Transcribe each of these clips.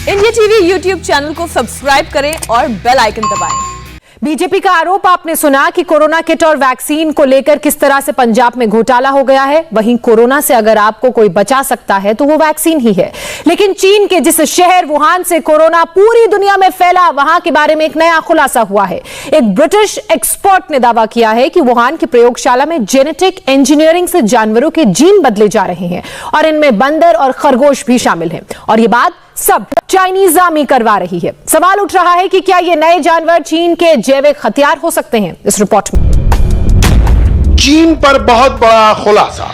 India TV YouTube channel को subscribe करें और बेल आइकन दबाएं। बीजेपी का आरोप आपने सुना कि कोरोना किट और वैक्सीन को लेकर किस तरह से पंजाब में घोटाला हो गया है। वहीं कोरोना से अगर आपको कोई बचा सकता है तो वो वैक्सीन ही है। लेकिन चीन के जिस शहर वुहान से कोरोना पूरी दुनिया में फैला, वहां के बारे में एक नया खुलासा हुआ है। एक ब्रिटिश एक्सपर्ट ने दावा किया है कि वुहान की प्रयोगशाला में जेनेटिक इंजीनियरिंग से जानवरों के जीन बदले जा रहे हैं और इनमें बंदर और खरगोश भी शामिल हैं। और ये बात सब चाइनीज आर्मी करवा रही है। सवाल उठ रहा है कि क्या ये नए जानवर चीन के जैविक हथियार हो सकते हैं। इस रिपोर्ट में चीन पर बहुत बड़ा खुलासा।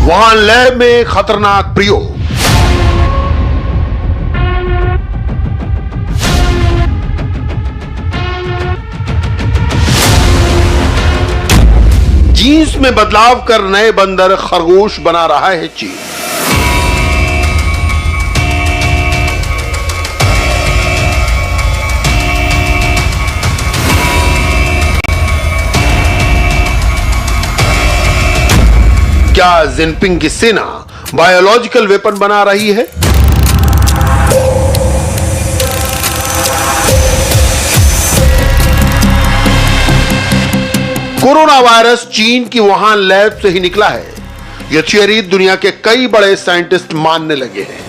वहां लैब में खतरनाक प्रयोग। जीन्स में बदलाव कर नए बंदर खरगोश बना रहा है चीन। क्या जिनपिंग की सेना बायोलॉजिकल वेपन बना रही है? कोरोना वायरस चीन की वुहान लैब से ही निकला है, यह थियरी दुनिया के कई बड़े साइंटिस्ट मानने लगे हैं।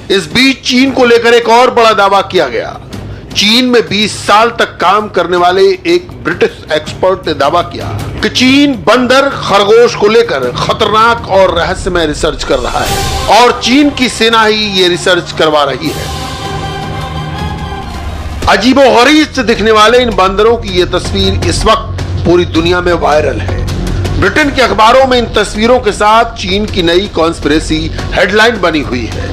इस बीच चीन को लेकर एक और बड़ा दावा किया गया। चीन में 20 साल तक काम करने वाले एक ब्रिटिश एक्सपर्ट ने दावा किया कि चीन बंदर खरगोश को लेकर खतरनाक और रहस्यमय रिसर्च कर रहा है और चीन की सेना ही ये रिसर्च करवा रही है। अजीबोगरीब से दिखने वाले इन बंदरों की यह तस्वीर इस वक्त पूरी दुनिया में वायरल है। ब्रिटेन के अखबारों में इन तस्वीरों के साथ चीन की नई कॉन्स्पिरेसी हेडलाइन बनी हुई है।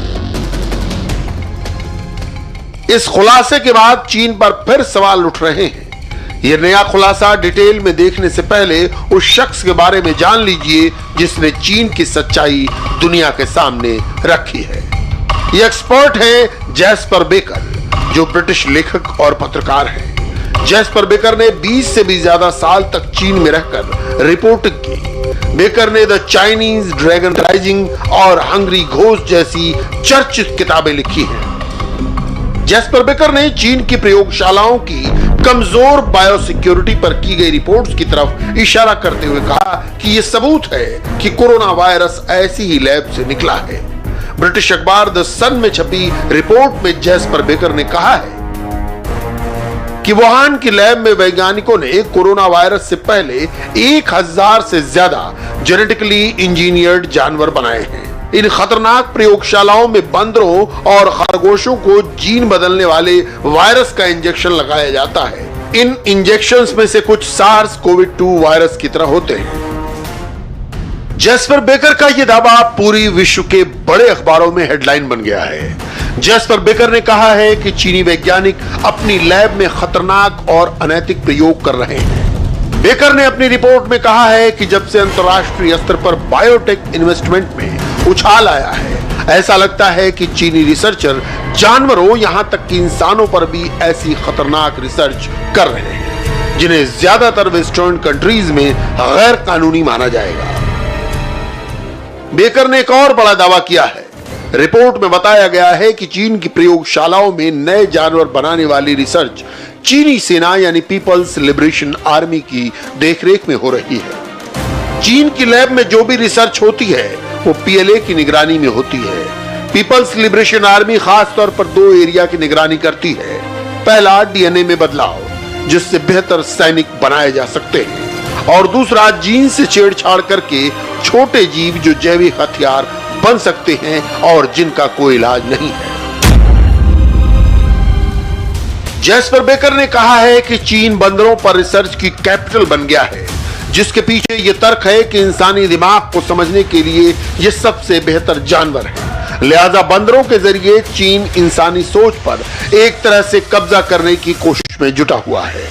इस खुलासे के बाद चीन पर फिर सवाल उठ रहे हैं। यह नया खुलासा डिटेल में देखने से पहले उस शख्स के बारे में जान लीजिए जिसने चीन की सच्चाई दुनिया के सामने रखी है। यह एक्सपर्ट है जैस्पर बेकर, जो ब्रिटिश लेखक और पत्रकार हैं। जैस्पर बेकर ने 20 से भी ज्यादा साल तक चीन में रहकर रिपोर्टिंग की। बेकर ने द चाइनीज ड्रैगन राइजिंग और हंग्री घोस्ट जैसी चर्चित किताबें लिखी हैं। जैस्पर बेकर ने चीन की प्रयोगशालाओं की कमजोर बायोसिक्योरिटी पर की गई रिपोर्ट्स की तरफ इशारा करते हुए कहा कि यह सबूत है कि कोरोना वायरस ऐसी ही लैब से निकला है। ब्रिटिश अखबार द सन में छपी रिपोर्ट में जैस्पर बेकर ने कहा है कि वुहान की लैब में वैज्ञानिकों ने कोरोना वायरस से पहले 1000 से ज्यादा जेनेटिकली इंजीनियर्ड जानवर बनाए हैं। इन खतरनाक प्रयोगशालाओं में बंदरों और खरगोशों को जीन बदलने वाले वायरस का इंजेक्शन लगाया जाता है। इन इंजेक्शंस में से कुछ SARS-CoV-2 वायरस की तरह होते हैं। जैस्पर बेकर का यह दावा पूरी विश्व के बड़े अखबारों में हेडलाइन बन गया है। जैस्पर बेकर ने कहा है कि चीनी वैज्ञानिक अपनी लैब में खतरनाक और अनैतिक प्रयोग कर रहे हैं। बेकर ने अपनी रिपोर्ट में कहा है कि जब से अंतर्राष्ट्रीय स्तर पर बायोटेक इन्वेस्टमेंट में उछाल आया है, ऐसा लगता है कि चीनी रिसर्चर जानवरों यहां तक कि इंसानों पर भी ऐसी खतरनाक रिसर्च कर रहे हैं जिन्हें ज्यादातर वेस्टर्न कंट्रीज में गैर कानूनी माना जाएगा। बेकर ने एक और बड़ा दावा किया है। रिपोर्ट में बताया गया है कि चीन की प्रयोगशालाओं में नए जानवर बनाने वाली रिसर्च चीनी सेना यानी पीपल्स लिबरेशन आर्मी की देखरेख में हो रही है। चीन की लैब में जो भी रिसर्च होती है वो PLA की निगरानी में होती है। पीपल्स लिबरेशन आर्मी खास तौर पर 2 एरिया की निगरानी करती है। पहला DNA में बदलाव, जिससे बेहतर सैनिक बनाए जा सकते हैं, और दूसरा जीन से छेड़छाड़ करके छोटे जीव जो जैविक हथियार बन सकते हैं और जिनका कोई इलाज नहीं है। जैस्पर बेकर ने कहा है कि चीन बंदरों पर रिसर्च की कैपिटल बन गया है, जिसके पीछे यह तर्क है कि इंसानी दिमाग को समझने के लिए यह सबसे बेहतर जानवर है। लिहाजा बंदरों के जरिए चीन इंसानी सोच पर एक तरह से कब्जा करने की कोशिश में जुटा हुआ है।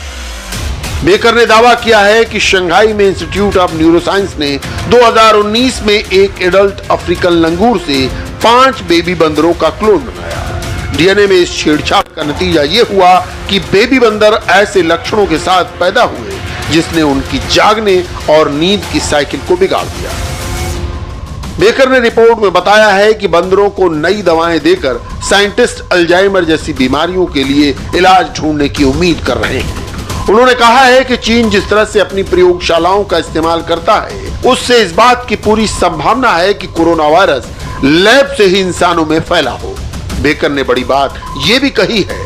बेकर ने दावा किया है कि शंघाई में इंस्टीट्यूट ऑफ न्यूरोसाइंस ने 2019 में एक एडल्ट अफ्रीकन लंगूर से 5 बेबी बंदरों का क्लोन बनाया। DNA में इस छेड़छाड़ का नतीजा यह हुआ कि बेबी बंदर ऐसे लक्षणों के साथ पैदा हुए जिसने उनकी जागने और नींद की साइकिल को बिगाड़ दिया। बेकर ने रिपोर्ट में बताया है कि बंदरों को नई दवाएं देकर साइंटिस्ट अल्जाइमर जैसी बीमारियों के लिए इलाज ढूंढने की उम्मीद कर रहे हैं। उन्होंने कहा है कि चीन जिस तरह से अपनी प्रयोगशालाओं का इस्तेमाल करता है, उससे इस बात की पूरी संभावना है कि कोरोना वायरस लैब से ही इंसानों में फैला हो। बेकर ने बड़ी बात यह भी कही है,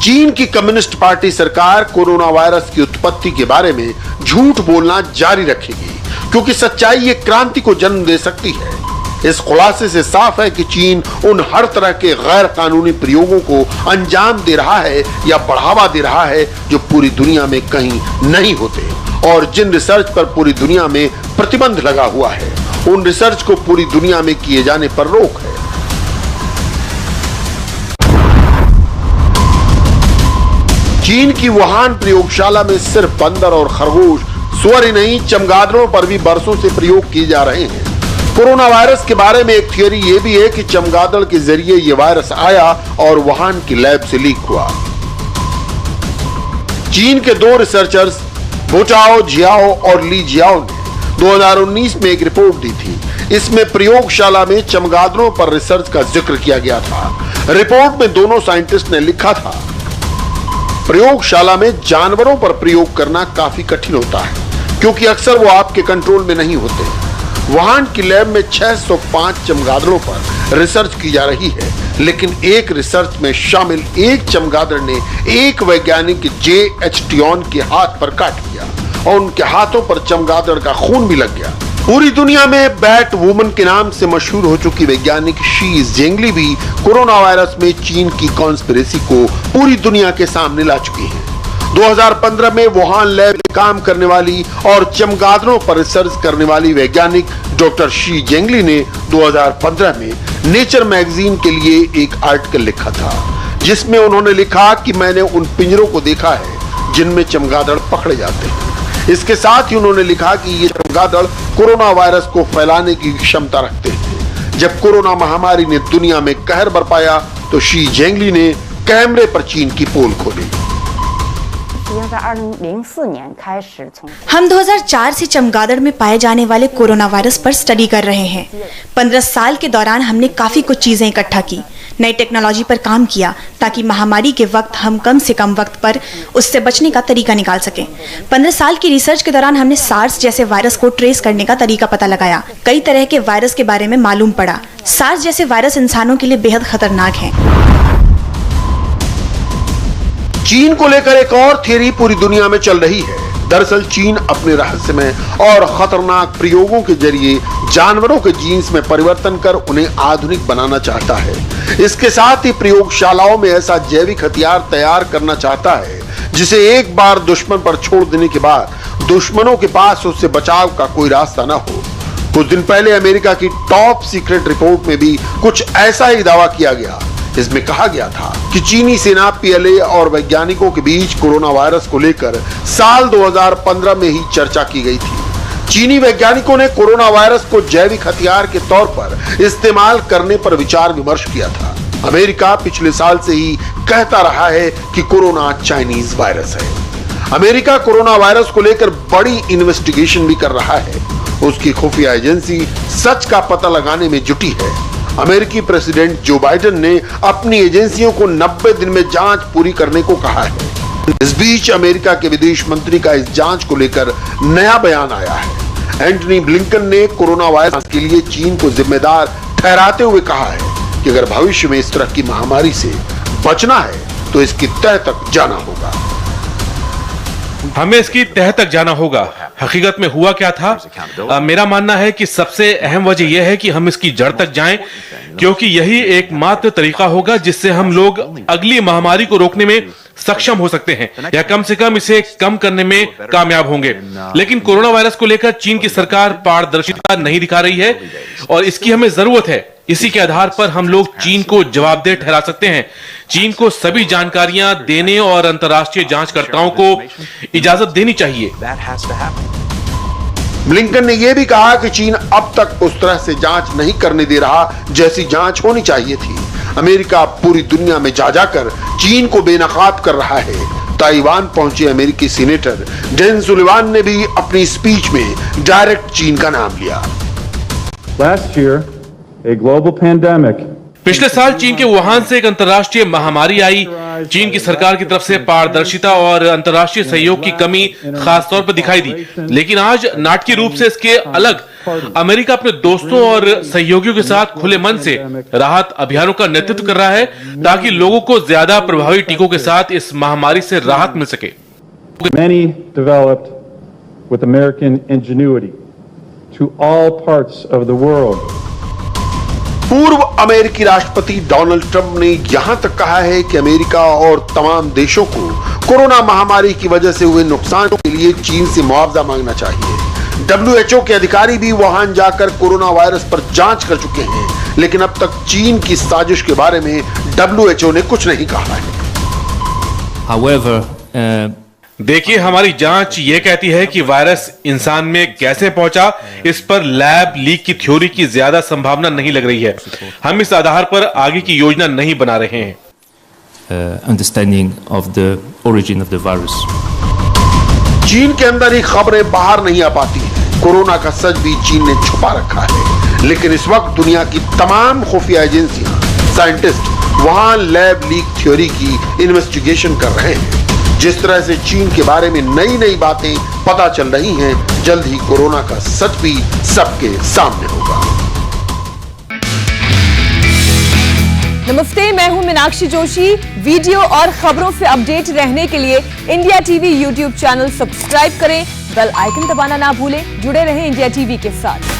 चीन की कम्युनिस्ट पार्टी सरकार कोरोना वायरस की उत्पत्ति के बारे में झूठ बोलना जारी रखेगी, क्योंकि सच्चाई एक क्रांति को जन्म दे सकती है। इस खुलासे से साफ है कि चीन उन हर तरह के गैर कानूनी प्रयोगों को अंजाम दे रहा है या बढ़ावा दे रहा है जो पूरी दुनिया में कहीं नहीं होते, और जिन रिसर्च पर पूरी दुनिया में प्रतिबंध लगा हुआ है, उन रिसर्च को पूरी दुनिया में किए जाने पर रोक है। चीन की वुहान प्रयोगशाला में सिर्फ बंदर और खरगोश, सुअर ही नहीं, चमगादड़ों पर भी बरसों से प्रयोग किए जा रहे हैं। कोरोना वायरस के बारे में एक थियरी ये भी है कि चमगादड़ के जरिए ये वायरस आया और वुहान की लैब से लीक हुआ। चीन के 2 रिसर्चर्स बोटाओ जियाओ और ली जियाओ ने 2019 में एक रिपोर्ट दी थी। इसमें प्रयोगशाला में चमगादड़ों पर रिसर्च का जिक्र किया गया था। रिपोर्ट में दोनों साइंटिस्ट ने लिखा था, प्रयोगशाला में जानवरों पर प्रयोग करना काफी कठिन होता है, क्योंकि अक्सर वो आपके कंट्रोल में नहीं होते। वुहान की लैब में 605 चमगादड़ों पर रिसर्च की जा रही है, लेकिन एक रिसर्च में शामिल एक चमगादड़ ने एक वैज्ञानिक जे एच टियोन के हाथ पर काट लिया और उनके हाथों पर चमगादड़ का खून भी लग गया। पूरी दुनिया में बैट वुमन के नाम से मशहूर हो चुकी वैज्ञानिक शी जेंगली भी कोरोना वायरस में चीन की कॉन्स्पिरेसी को पूरी दुनिया के सामने ला चुकी है। 2015 में वुहान लैब में काम करने वाली और चमगादड़ों पर रिसर्च करने वाली वैज्ञानिक डॉक्टर शी जेंगली ने 2015 में नेचर मैगजीन के लिए एक आर्टिकल लिखा था, जिसमें उन्होंने लिखा कि मैंने उन पिंजरों को देखा है जिनमें चमगादड़ पकड़े जाते हैं। इसके साथ ही उन्होंने लिखा कि ये चमगादड़ कोरोना वायरस को फैलाने की क्षमता रखते हैं। जब कोरोना महामारी ने दुनिया में कहर बरपाया तो शी जेंगली ने कैमरे पर चीन की पोल खोली। हम 2004 से चमगादड़ में पाए जाने वाले कोरोना वायरस पर स्टडी कर रहे हैं। 15 साल के दौरान हमने काफी कुछ चीजें इकट्ठा की, नई टेक्नोलॉजी पर काम किया, ताकि महामारी के वक्त हम कम से कम वक्त पर उससे बचने का तरीका निकाल सकें। 15 साल की रिसर्च के दौरान हमने सार्स जैसे वायरस को ट्रेस करने का तरीका पता लगाया। कई तरह के वायरस के बारे में मालूम पड़ा। सार्स जैसे वायरस इंसानों के लिए बेहद खतरनाक हैं। चीन को लेकर एक और थियरी पूरी दुनिया में चल रही है। दरअसल चीन अपने रहस्यमय और खतरनाक प्रयोगों के जरिए जानवरों के जीन्स में परिवर्तन कर उन्हें आधुनिक बनाना चाहता है। इसके साथ ही प्रयोगशालाओं में ऐसा जैविक हथियार तैयार करना चाहता है जिसे एक बार दुश्मन पर छोड़ देने के बाद दुश्मनों के पास उससे बचाव का कोई रास्ता न हो। कुछ दिन पहले अमेरिका की टॉप सीक्रेट रिपोर्ट में भी कुछ ऐसा ही दावा किया गया। इसमें कहा गया था कि चीनी सेना, पीएलए और वैज्ञानिकों के बीच कोरोना वायरस को लेकर साल 2015 में ही चर्चा की गई थी। चीनी वैज्ञानिकों ने कोरोना वायरस को जैविक हथियार के तौर पर इस्तेमाल करने पर विचार विमर्श किया था। अमेरिका पिछले साल से ही कहता रहा है कि कोरोना चाइनीज वायरस है। अमेरिका कोरोना वायरस को लेकर बड़ी इन्वेस्टिगेशन भी कर रहा है। उसकी खुफिया एजेंसी सच का पता लगाने में जुटी है। अमेरिकी प्रेसिडेंट जो बाइडेन ने अपनी एजेंसियों को 90 दिन में जांच पूरी करने को कहा है। इस बीच अमेरिका के विदेश मंत्री का इस जांच को लेकर नया बयान आया है। एंटनी ब्लिंकन ने कोरोना वायरस के लिए चीन को जिम्मेदार ठहराते हुए कहा है कि अगर भविष्य में इस तरह की महामारी से बचना है तो इसकी तह तक जाना होगा। हमें इसकी तह तक जाना होगा। हकीकत में हुआ क्या था? मेरा मानना है कि सबसे अहम वजह यह है कि हम इसकी जड़ तक जाएं, क्योंकि यही एकमात्र तरीका होगा जिससे हम लोग अगली महामारी को रोकने में सक्षम हो सकते हैं या कम से कम इसे कम करने में कामयाब होंगे। लेकिन कोरोना वायरस को लेकर चीन की सरकार पारदर्शिता नहीं दिखा रही है और इसकी हमें जरूरत है। इसी के आधार पर हम लोग चीन को जवाबदेह ठहरा सकते हैं। चीन को सभी जानकारियां देने और अंतर्राष्ट्रीय जांचकर्ताओं को इजाजत देनी चाहिए। ब्लिंकन ने यह भी कहा कि चीन अब तक उस तरह से जांच नहीं करने दे रहा जैसी जांच होनी चाहिए थी। अमेरिका पूरी दुनिया में जा जाकर चीन को बेनकाब कर रहा है ताइवान पहुंचे अमेरिकी सीनेटर जेन सुलिवान ने भी अपनी स्पीच में डायरेक्ट चीन का नाम लिया। Last year, a global pandemic पिछले साल चीन के वुहान से एक अंतर्राष्ट्रीय महामारी आई। चीन की सरकार की तरफ से पारदर्शिता और अंतर्राष्ट्रीय सहयोग की कमी खास तौर पर दिखाई दी, लेकिन आज नाटकीय रूप से इसके अलग अमेरिका अपने दोस्तों और सहयोगियों के साथ खुले मन से राहत अभियानों का नेतृत्व कर रहा है ताकि लोगों को ज्यादा प्रभावी टीकों के साथ इस महामारी से राहत मिल सके। many developed with American ingenuity to all parts of the world. पूर्व अमेरिकी राष्ट्रपति डोनाल्ड ट्रंप ने यहां तक कहा है कि अमेरिका और तमाम देशों को कोरोना महामारी की वजह से हुए नुकसान के लिए चीन से मुआवजा मांगना चाहिए। WHO के अधिकारी भी वुहान जाकर कोरोना वायरस पर जांच कर चुके हैं, लेकिन अब तक चीन की साजिश के बारे में WHO ने कुछ नहीं कहा है। However, देखिए, हमारी जांच ये कहती है कि वायरस इंसान में कैसे पहुंचा, इस पर लैब लीक की थ्योरी की ज्यादा संभावना नहीं लग रही है। हम इस आधार पर आगे की योजना नहीं बना रहे हैं। understanding of the origin of the virus. चीन के अंदर ही खबरें बाहर नहीं आ पाती हैं। कोरोना का सच भी चीन ने छुपा रखा है, लेकिन इस वक्त दुनिया की तमाम खुफिया एजेंसियां, साइंटिस्ट वहां लैब लीक थ्योरी की इन्वेस्टिगेशन कर रहे हैं। जिस तरह से चीन के बारे में नई नई बातें पता चल रही हैं, जल्द ही कोरोना का सच भी सबके सामने होगा। नमस्ते, मैं हूं मीनाक्षी जोशी। वीडियो और खबरों से अपडेट रहने के लिए India TV YouTube channel subscribe करें, बेल आइकन दबाना ना भूलें। जुड़े रहें इंडिया टीवी के साथ।